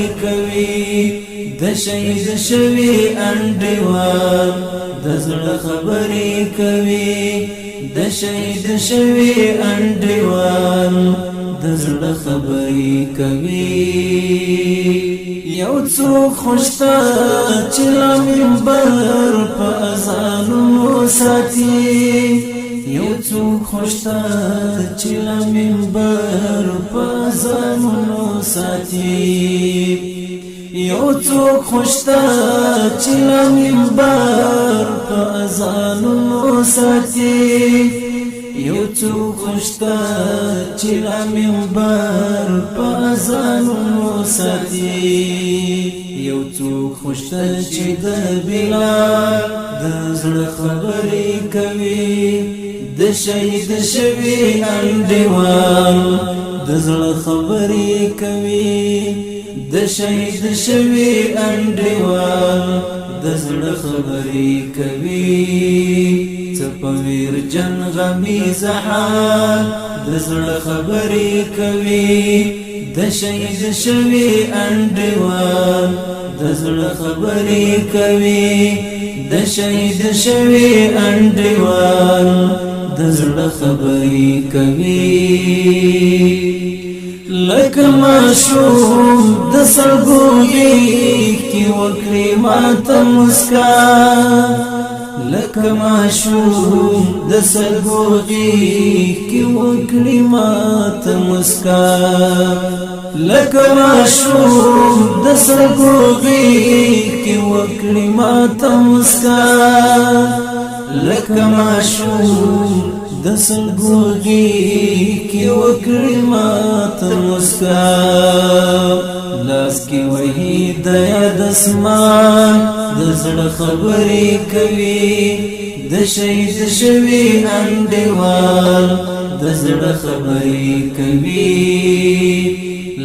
خبرې کوي د شهید شوي انډیوال د زړه خبرې کوي د شهید شوي انډیوال د زړه خبرې کوي یو څوک خوشته چې له منبر په اذانونو ساتي یو څوک خوشته چې له منبر په اذانونو ساتي یو څوک خوشته چې له منبر په اذانونو ساتي یو څوک خوشته چې له منبر په اذانونو ساتي یو څوک خوشته چې د بلال د زړه خبرې کوي د شهید شوي انډیوال د زړه خبرې کوي د شهید شوي انډیوال د زړه خبرې کوي څپویر جن غمیز حال د زړه خبرې کوي د شهید شوي انډیوال د زړه خبرې کوي د شهید شوي انډیوال د زړه خبرې کوي لکه معشوق د سرګوږي کې وکړي ماته مسکا لکه معشوق د سرګوږي کې وکړي ماته مسکا لکه معشوق د سرګوږي کې وکړي ماته مسکا لکه معشوق د سرګوږي کې وکړي ماته مسکا لاس کې وهي د یاد اسمان د زړه خبرې کوي د شهید شوي انډیوال د زړه خبرې کوي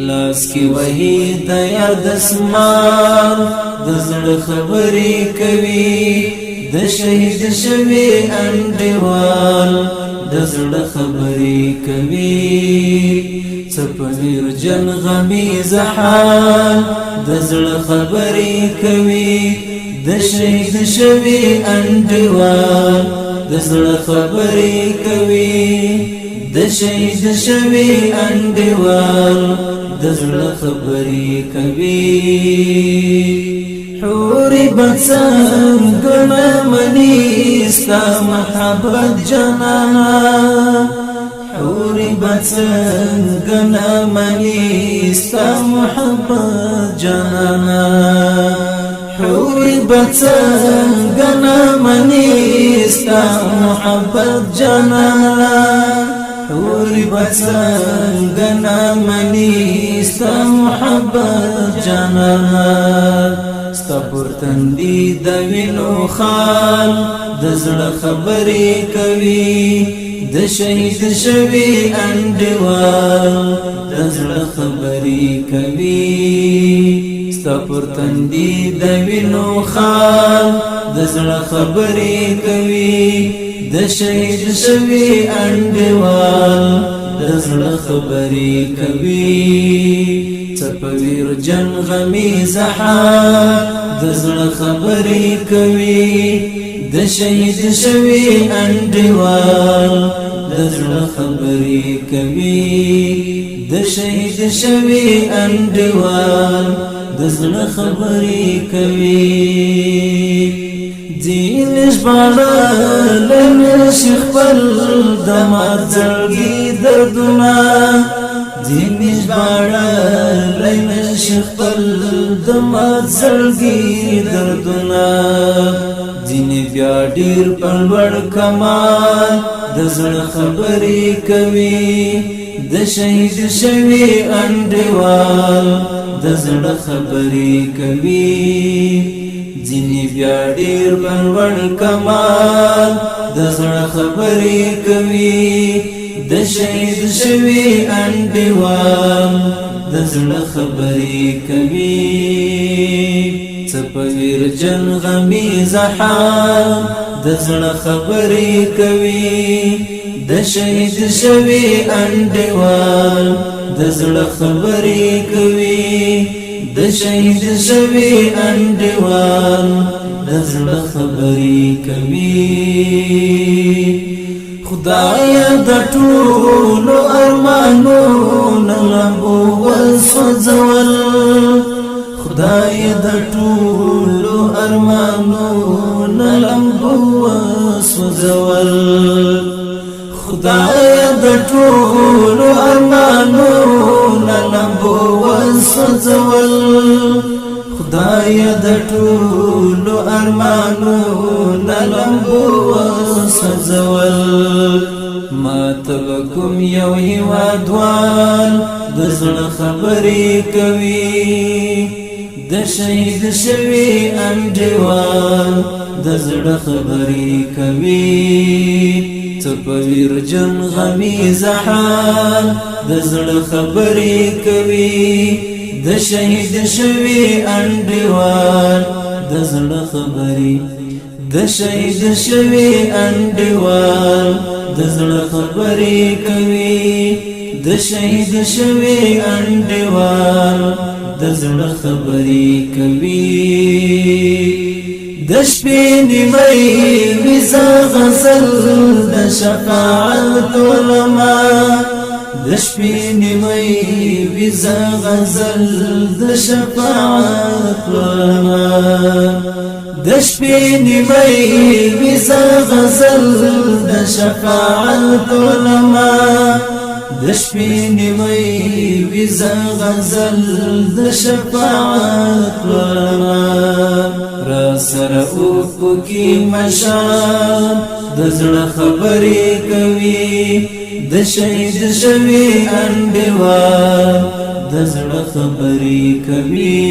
لاس کې وهي د یاد اسمان د زړه خبرې کوي د شهید شوي انډیوال د زړه خبرې کوي څپویر جن غمیز حال د زړه خبرې کوي د شهید شوي انډیوال د زړه خبرې کوي د شهید شوي انډیوال د زړه خبرې کوي حوري بڅنګه مني ستا محبت جنانا حوري بڅنګه مني ستا محبت جنانا حوري بڅنګه مني ستا محبت جنانا حوري بڅنګه مني ستا محبت جنانا ستا پر تندي د وینو خال د زړه خبرې کوي د شهید شوي انډیوال د زړه خبرې کوي ستا پر تندي د وینو خال د زړه خبرې کوي د شهید شوي انډیوال د زړه خبرې کوي څپویر جن غمیز حال د زړه خبرې کوي د شهید شوي انډیوال د زړه خبرې کوي د شهید شوي انډیوال د زړه خبرې کوي دین ژباړل نشي خپل د مازړګي دردونه دین ژباړل نشي خپل د مازړګي دردونه دین بیا ډیر په لوړ کمال د زړه خبرې کوي د شهید شوي انډیوال د زړه خبرې کوي ځینې بیا ډیر په لوړ کمال د زړه خبرې کوي د شهید شوي انډیوال د زړه خبرې کوي څپویر جن غمیز حال د زړه خبرې کوي د شهید شوي انډیوال د زړه خبرې کوي د شهید شوی انډیوال د زړه خبرې کوي خدای د ټولو ارمانونو لمبو وسوځول خدای د ټولو ارمانونو لمبو وسوځول خدای د ټولو ارمانونو لمبو وسوځول خدای د ټولو ارمانونو لمبو وسوځول ما تبکم یو هیوادوال د زړه خبرې کوي د شهید شوی انډیوال د زړه خبرې کوي ته په ویرجن غمیز حال د زړه خبرې کوي د شهید شوی انډیوال د زړه خبرې د شهید شوی انډیوال د زړه خبرې کوي د شهید شوی انډیوال د زړه خبرې کوي د شپې نیمه ویزه غزل د شفاعت علما د شپې نیمه ویزه غزل د شفاعت علما د شپې نیمه ویزه غزل د شفاعت علما د شپې نیمه ویزه غزل د شفاعت علما را سره اوکو کی مشال د زړه خبرې کوي د شهید شوی انډیوال د زړه خبرې کوي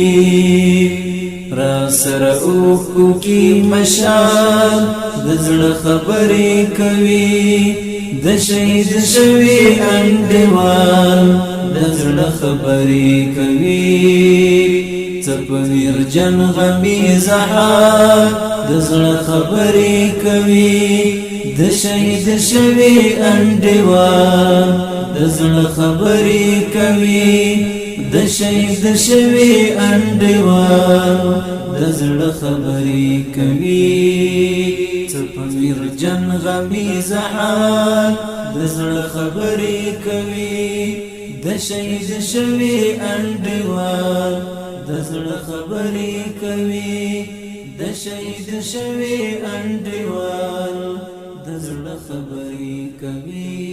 را سره اوکو کی مشال د زړه خبرې کوي د شهید شوی انډیوال د زړه خبرې کوي تپویر جن غمیز حال د زړه خبرې کوي د شهید شوی انډیوال د زړه خبرې کوي د شهید شوی انډیوال د زړه خبرې کوي تپویر جن غمیز حال د زړه خبرې کوي د شهید شوی انډیوال د زړه خبرې کوي د شهید شوی انډیوال د زړه خبرې کوي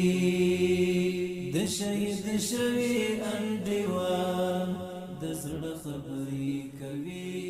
د شهید شوی انډیوال د زړه خبرې کوي